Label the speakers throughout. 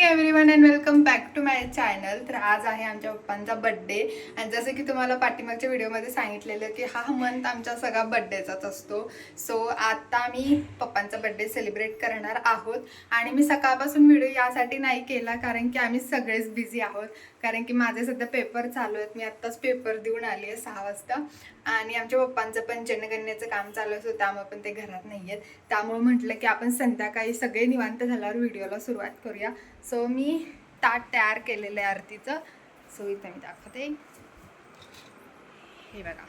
Speaker 1: Everyone and welcome back to my channel. तर आज आहे आमच्या पप्पांचा बड्डे आणि जसं की तुम्हाला पाठीमागच्या व्हिडिओमध्ये सांगितलेलं की हा मंथ आमचा सगळा बड्डेचाच असतो. सो आता आम्ही पप्पांचा बड्डे सेलिब्रेट करणार आहोत आणि मी सकाळपासून व्हिडिओ यासाठी नाही केला कारण की आम्ही सगळेच बिझी आहोत. कारण की माझे सध्या पेपर चालू आहेत. मी आत्ताच पेपर देऊन आली आहे 6 वाजता आणि आमच्या पप्पांचं पण जनगणनेचं काम चालू असतं त्यामुळे पण ते घरात नाही आहेत. त्यामुळे म्हटलं की आपण संध्याकाळी सगळे निवांत झाल्यावर व्हिडिओला सुरुवात करूया. सो मी ताट तयार केलेलं आहे आरतीचं. सो इथं मी दाखवते, हे बघा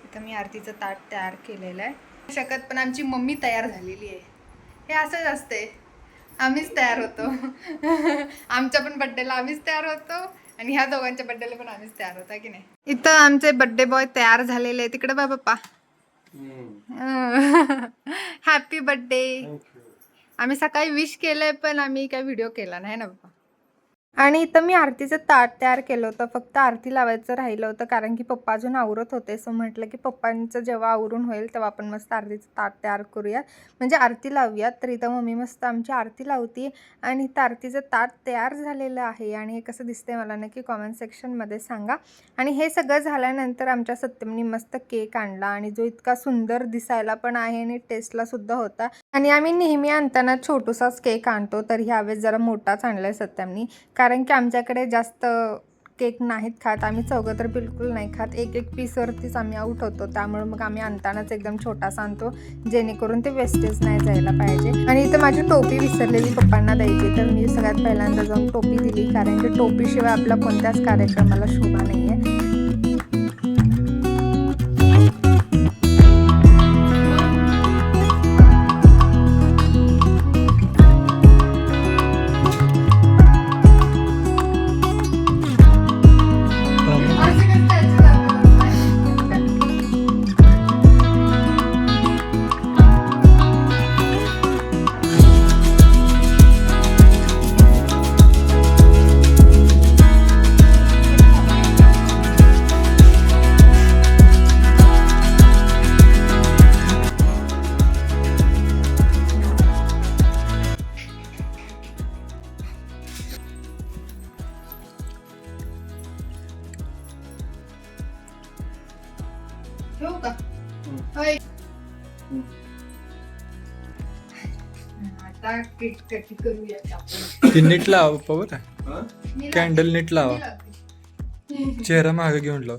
Speaker 1: इथं मी आरतीचं ताट तयार केलेलं आहे. शकत पण आमची मम्मी तयार झालेली आहे. हे असंच असते, आम्हीच तयार होतो. आमच्या पण बड्डेला आम्हीच तयार होतो आणि ह्या दोघांच्या बड्डेला पण आम्हीच तयार होतो की नाही. इथं आमचे बड्डे बॉय तयार झालेले आहे. तिकडे बा पप्पा, हॅपी बड्डे. आम्ही सकाळी विश केलंय पण आम्ही काही व्हिडिओ केला नाही ना पप्पा. आणि इथं मी आरतीचं ताट तयार केलं होतं. फक्त आरती लावायचं राहिलं होतं कारण की पप्पा अजून आवरत होते. सो म्हटलं की पप्पांचं जेव्हा आवरून होईल तेव्हा आपण मस्त आरतीचं ताट तयार करूयात, म्हणजे आरती लावूयात. तर इथं मम्मी मस्त आमची आरती लावती आणि इथं आरतीचं ताट तयार झालेलं आहे. आणि हे कसं दिसतंय मला नक्की कॉमेंट सेक्शनमध्ये सांगा. आणि हे सगळं झाल्यानंतर आमच्या सत्यमनी मस्त केक आणला आणि जो इतका सुंदर दिसायला पण आहे आणि टेस्टला सुद्धा होता. आणि आम्ही नेहमी आणताना छोटूसाच केक आणतो, तर ह्यावेळेस जरा मोठाच आणलाय सत्यमनी कारण की आमच्याकडे जास्त केक नाहीत खात. आम्ही चौघं तर बिलकुल नाही खात. एक पीसवरतीच आम्ही आऊट होतो. त्यामुळे मग आम्ही आणतानाच एकदम छोटासा आणतो जेणेकरून ते वेस्टेज नाही जायला पाहिजे. आणि इथं माझी टोपी विसरलेली पप्पांना द्यायची, तर मी सगळ्यात पहिल्यांदा जाऊन टोपी दिली कारण की टोपीशिवाय आपला कोणत्याच कार्यक्रमाला शोभा नाही आहे. आता केक कट करूया आपण.
Speaker 2: ती नीट लावा पप्पा बरं, कॅन्डल नीट लावा, चेहरा मागे घेऊन लाव.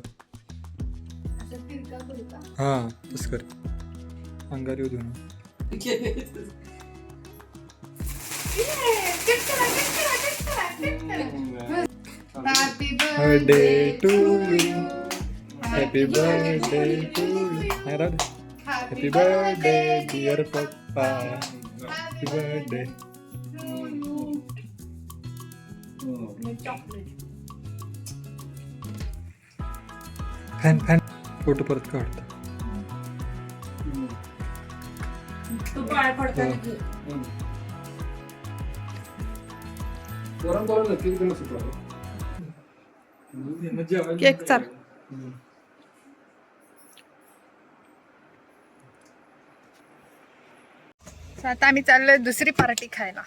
Speaker 2: हा तस कर, अंगार येऊ देऊ नका.
Speaker 1: Happy
Speaker 2: birthday to you, happy birthday to you, happy birthday dear पप्पा, happy birthday. Fan fan photo परत काढतो.
Speaker 1: केक चाल. आता आम्ही चाललोय दुसरी पार्टी खायला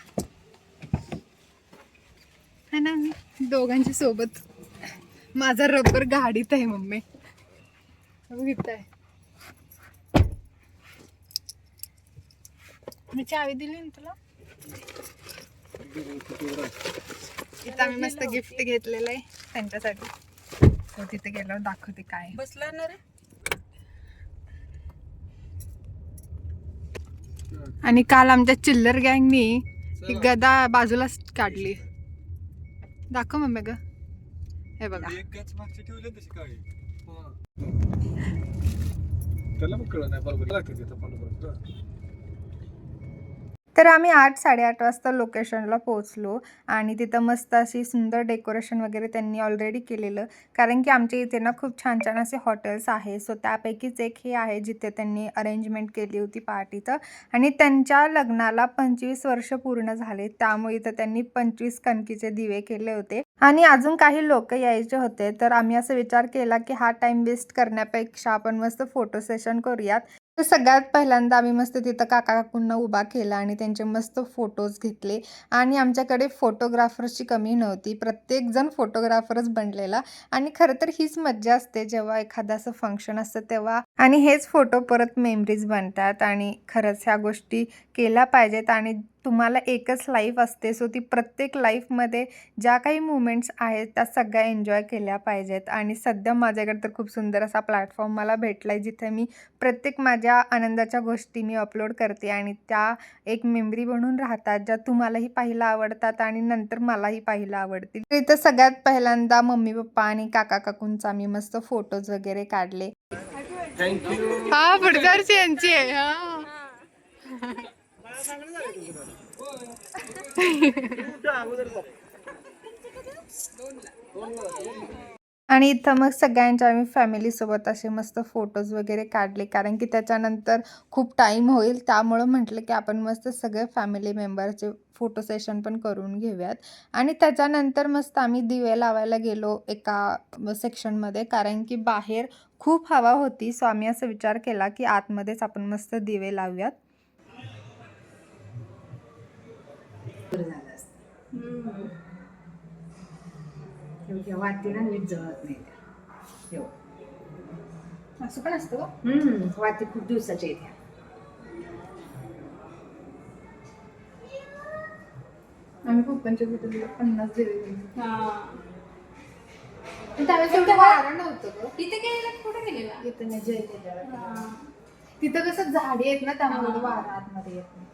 Speaker 1: है ना. दोघांच्या सोबत माझा रबर गाडीत आहे मम्मी, बघित आहे मी चावी दिली ना तुला. इथं आम्ही मस्त गिफ्ट घेतलेलं आहे त्यांच्यासाठी. तो तिथे गेल्यावर दाखवते काय
Speaker 3: बसला ना रे.
Speaker 1: आणि काल आमच्या चिल्लर गँगनी ही गदा बाजूलाच काढली. दाखव मम्मी ग, हे बघा. तर आम्ही 8-8:30 वाजता लोकेशनला पोहोचलो आणि तिथं मस्त अशी सुंदर डेकोरेशन वगैरे त्यांनी ऑलरेडी केलेलं, कारण की आमच्या इथे ना खूप छान छान असे हॉटेल्स आहे. सो त्यापैकीच एक हे आहे जिथे त्यांनी अरेंजमेंट केली होती पार्टीचं. आणि त्यांच्या लग्नाला 25 वर्ष पूर्ण झाले, त्यामुळे इथं त्यांनी 25 कणकीचे दिवे केले होते आणि अजून काही लोक यायचे होते. तर आम्ही असं विचार केला की हा टाइम वेस्ट करण्यापेक्षा आपण मस्त फोटो सेशन करूयात. तर सगळ्यात पहिल्यांदा आम्ही मस्त तिथं काका काकूंना उभा केला आणि त्यांचे मस्त फोटोज घेतले आणि आमच्याकडे फोटोग्राफर्सची कमी नव्हती. प्रत्येकजण फोटोग्राफरच बनलेला आणि खरं तर हीच मज्जा असते जेव्हा एखादं असं फंक्शन असतं तेव्हा आणि हेच फोटो परत मेमरीज बनतात आणि खरंच ह्या गोष्टी केल्या पाहिजेत आणि तुम्हाला एकच लाईफ असते सो ती प्रत्येक लाईफमध्ये ज्या काही मुमेंट्स आहेत त्या सगळ्या एन्जॉय केल्या पाहिजेत आणि सध्या माझ्याकडे तर खूप सुंदर असा प्लॅटफॉर्म मला भेटला आहे जिथे मी प्रत्येक माझ्या आनंदाच्या गोष्टी मी अपलोड करते आणि त्या एक मेमरी बनून राहतात ज्या तुम्हालाही पाहायला आवडतात आणि नंतर मलाही पाहायला आवडतील. तर इथं सगळ्यात पहिल्यांदा मम्मी पप्पा आणि काका काकूंचा मी मस्त फोटोज वगैरे काढले. हा पुढच्या वर्षी यांची आहे. हा आणि इथं मग सगळ्यांच्या आम्ही फॅमिलीसोबत असे मस्त फोटोज वगैरे काढले कारण की त्याच्यानंतर खूप टाईम होईल त्यामुळं म्हटलं की आपण मस्त सगळे फॅमिली मेंबरचे फोटो सेशन पण करून घेऊयात आणि त्याच्यानंतर मस्त आम्ही दिवे लावायला गेलो एका सेक्शनमध्ये कारण की बाहेर खूप हवा होती सो आम्ही असा विचार केला की आतमध्येच आपण मस्त दिवे लावूयात.
Speaker 3: वातीला नीट जळत नाही त्या.
Speaker 1: असं पण असतं का?
Speaker 3: वाती खूप दिवसाच्या येत्या.
Speaker 1: आम्ही पप्पांच्या कुटुंबाला 50 दिवे गेले. त्यावेळेस एवढं वारं नव्हतं गं.
Speaker 4: इथे गेलेला कुठे गेलेला
Speaker 1: इथं नाही जयलेलं. तिथं कसं झाडी आहेत ना त्यामुळे वारं आतमध्ये येत नाही.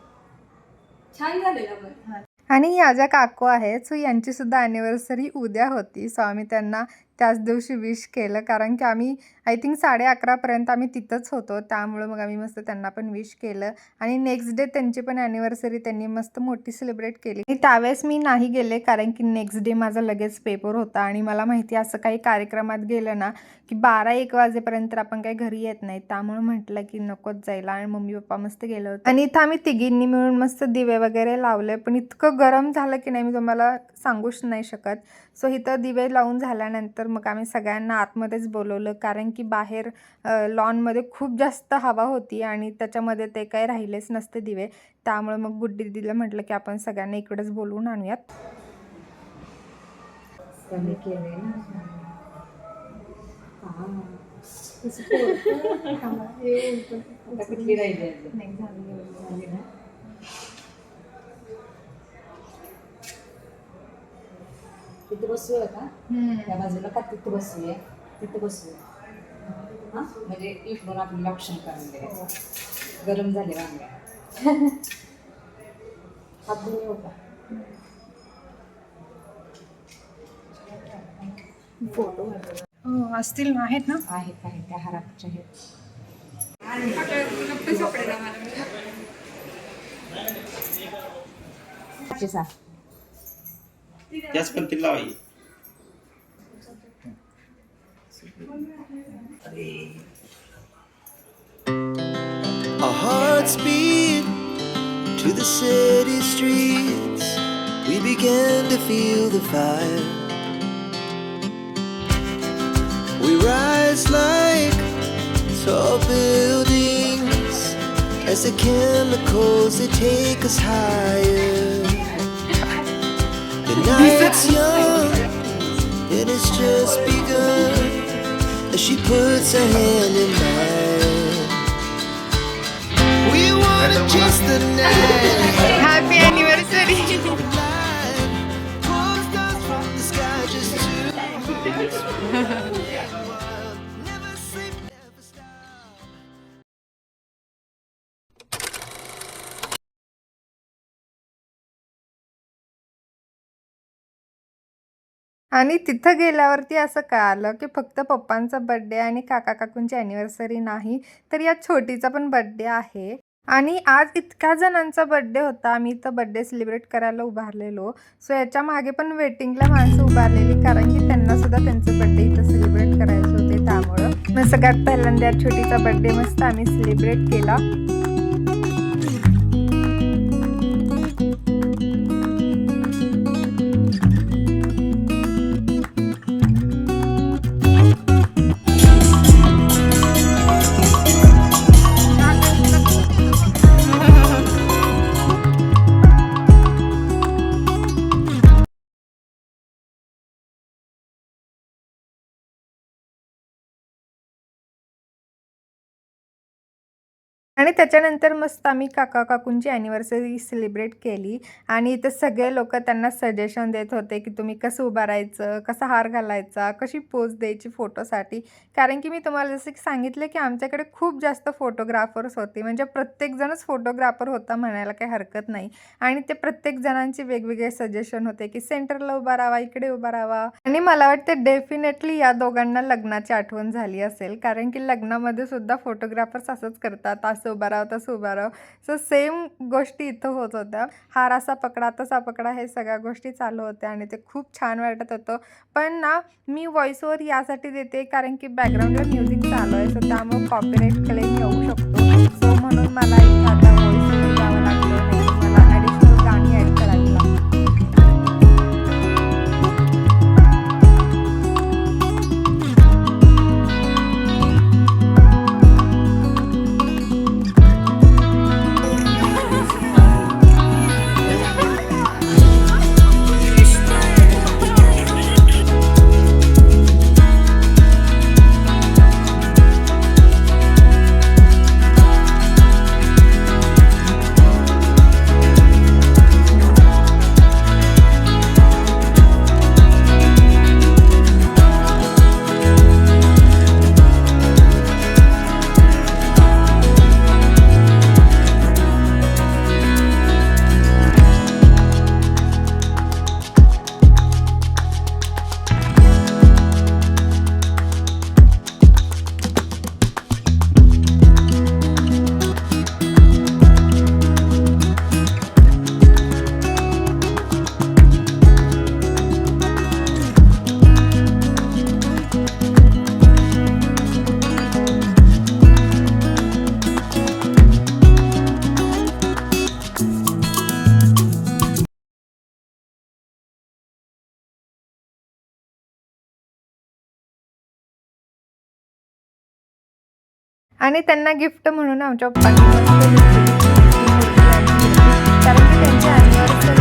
Speaker 4: छान झालेला पण.
Speaker 1: आणि या ज्या काकू आहेत सो यांची सुद्धा ॲनिव्हर्सरी उद्या होती सो आम्ही त्यांना त्याच दिवशी विश केलं कारण की आम्ही आय थिंक 11:30पर्यंत आम्ही तिथंच होतो त्यामुळं मग आम्ही मस्त त्यांना पण विश केलं आणि नेक्स्ट डे त्यांची पण ॲनिव्हर्सरी त्यांनी मस्त मोठी सेलिब्रेट केली आणि त्यावेळेस मी नाही गेले कारण की नेक्स्ट डे माझा लगेच पेपर होता आणि मला माहिती असं काही कार्यक्रमात गेलं ना की 12-1 वाजेपर्यंत आपण काही घरी येत नाही त्यामुळे म्हटलं की नकोच जायला आणि मम्मी पप्पा मस्त गेलं होतं आणि इथं आम्ही तिघींनी मिळून मस्त दिवे वगैरे लावले पण इतकं गरम झालं की नाही मी तुम्हाला सांगूच नाही शकत. सो इथं दिवे लावून झाल्यानंतर मग आम्ही सगळ्यांना आतमध्येच बोलवलं कारण की बाहेर लॉनमध्ये खूप जास्त हवा होती आणि त्याच्यामध्ये ते काही राहिलेच नसते दिवे त्यामुळे मग गुड्डी दीदीला म्हटलं की आपण सगळ्यांना इकडेच बोलवून आणूयात.
Speaker 3: कमी केलंय ना. आता कुठली राहिली आहे?
Speaker 1: नाही झाली
Speaker 3: ना. तिथे बसूया का? त्या बाजूला का तिथं बसूया? तिथं बसूया. हां म्हणजे इकडून आपल्याला ऑप्शन करून द्यायचं. गरम झाले वांगे. हात धुवून येऊ का?
Speaker 1: फोटो असतील ना आहेत ना.
Speaker 3: आहेत आहेत त्या हाराच्या आहेत.
Speaker 5: त्याच पण ती लावाई.
Speaker 6: Our hearts beat to the city streets. We began to feel the fire. We rise like tall buildings as the chemicals they take us higher. The night's young and it's just begun as she puts her hand in mine. We wanna chase the night.
Speaker 1: Happy anniversary.
Speaker 6: Pull stars from the sky just to never sleep, never stop.
Speaker 1: आणि तिथं गेल्यावरती असं कळालं की फक्त पप्पांचा birthday आणि काका काकूंची anniversary नाही तर या छोटीचा पण बर्थडे आहे आणि आज इतक्या जणांचा बर्थडे होता. आम्ही इथं बर्थडे सेलिब्रेट करायला उभारलेलो सो याच्या मागे पण वेटिंगला माणसं उभारलेली कारण की त्यांना सुद्धा त्यांचं बर्थडे इथं सेलिब्रेट करायचं होते त्यामुळं मग सगळ्यात पहिल्यांदा या छोटीचा बर्थडे मस्त आम्ही सेलिब्रेट केला. आणि त्याच्यानंतर मस्त आम्ही काका काकूंची ॲनिव्हर्सरी सेलिब्रेट केली आणि इथे सगळे लोक त्यांना सजेशन देत होते की तुम्ही कसं उभं राहायचं, कसा हार घालायचा, कशी पोज द्यायची फोटोसाठी. कारण की मी तुम्हाला जसं की सांगितलं की आमच्याकडे खूप जास्त फोटोग्राफर्स होते, म्हणजे प्रत्येकजणच फोटोग्राफर होता म्हणायला काही हरकत नाही. आणि ते प्रत्येक जणांचे वेगवेगळे सजेशन होते की सेंटरला उभा राहावा, इकडे उभा राहावा. आणि मला वाटतं डेफिनेटली या दोघांना लग्नाची आठवण झाली असेल, कारण की लग्नामध्ये सुद्धा फोटोग्राफर्स असंच करतात, असं उभा राहा, तसं उभा राहा. सो सेम गोष्टी इथं होत होत्या. हार असा पकडा, तसा पकडा, हे सगळ्या गोष्टी चालू होत्या आणि ते खूप छान वाटत होतं. पण ना मी व्हॉइस ओव्हर यासाठी देते कारण की बॅकग्राऊंडला म्युझिक चालू आहे, सो त्यामुळे कॉपीराईट क्लेम येऊ शकतो. सो म्हणून मला इथं आता व्हॉइस ओव्हर द्यावं लागलं, नाही तर मला ॲडिशनल गाणी ॲड करावी लागतात. आणि त्यांना गिफ्ट म्हणून आमच्या पप्पांनी मस्त मूर्ती आणली होती. कारण की त्यांची ॲनिव्हर्सरी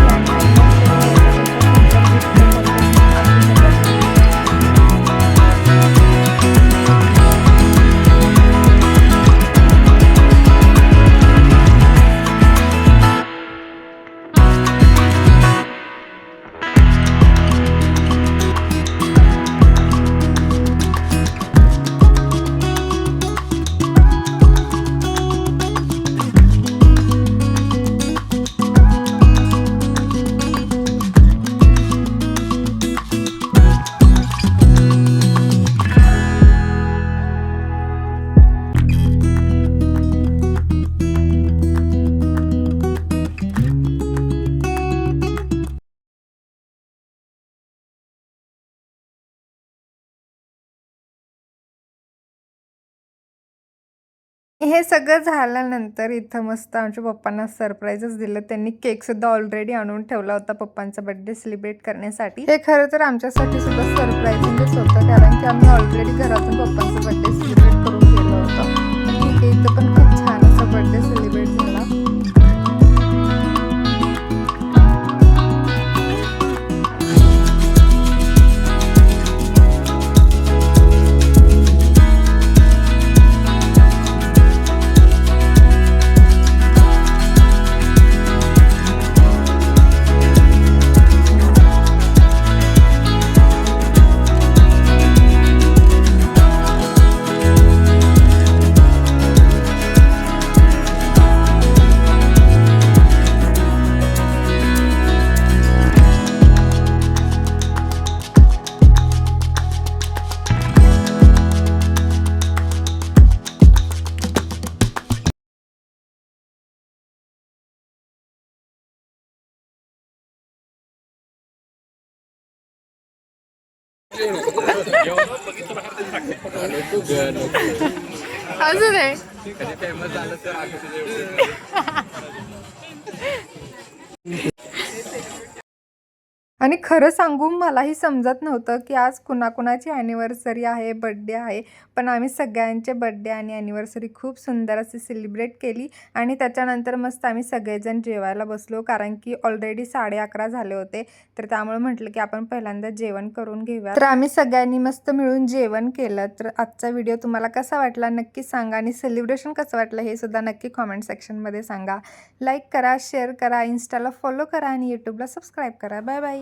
Speaker 1: हे सगळं झाल्यानंतर इथं मस्त आमच्या पप्पांना सरप्राईजच दिलं. त्यांनी केकसुद्धा ऑलरेडी आणून ठेवला होता पप्पांचा बर्थडे सेलिब्रेट करण्यासाठी. हे खरं तर आमच्यासाठी सुद्धा सरप्राईजिंगच होतं, कारण की आम्ही ऑलरेडी घरातून पप्पांचा बर्थडे सेलिब्रेट करून गेलो होतो. ठीक आहे, इथं पण खूप छान असा बर्थडे सेलिब्रेट झाला. असू दे. आणि खरं सांगू मलाही समजत नव्हतं की आज कुणाकुणाची ॲनिव्हर्सरी आहे, बड्डे आहे. पण आम्ही सगळ्यांचे बड्डे आणि ॲनिव्हर्सरी खूप सुंदर अशी सेलिब्रेट केली आणि त्याच्यानंतर मस्त आम्ही सगळेजण जेवायला बसलो, कारण की ऑलरेडी 11:30 झाले होते. तर त्यामुळे म्हटलं की आपण पहिल्यांदा जेवण करून घेऊया. तर आम्ही सगळ्यांनी मस्त मिळून जेवण केलं. तर आजचा व्हिडिओ तुम्हाला कसा वाटला नक्की सांगा आणि सेलिब्रेशन कसं वाटलं हे सुद्धा नक्की कॉमेंट सेक्शनमध्ये सांगा. लाईक करा, शेअर करा, इन्स्टाला फॉलो करा आणि यूट्यूबला सबस्क्राईब करा. Bye bye.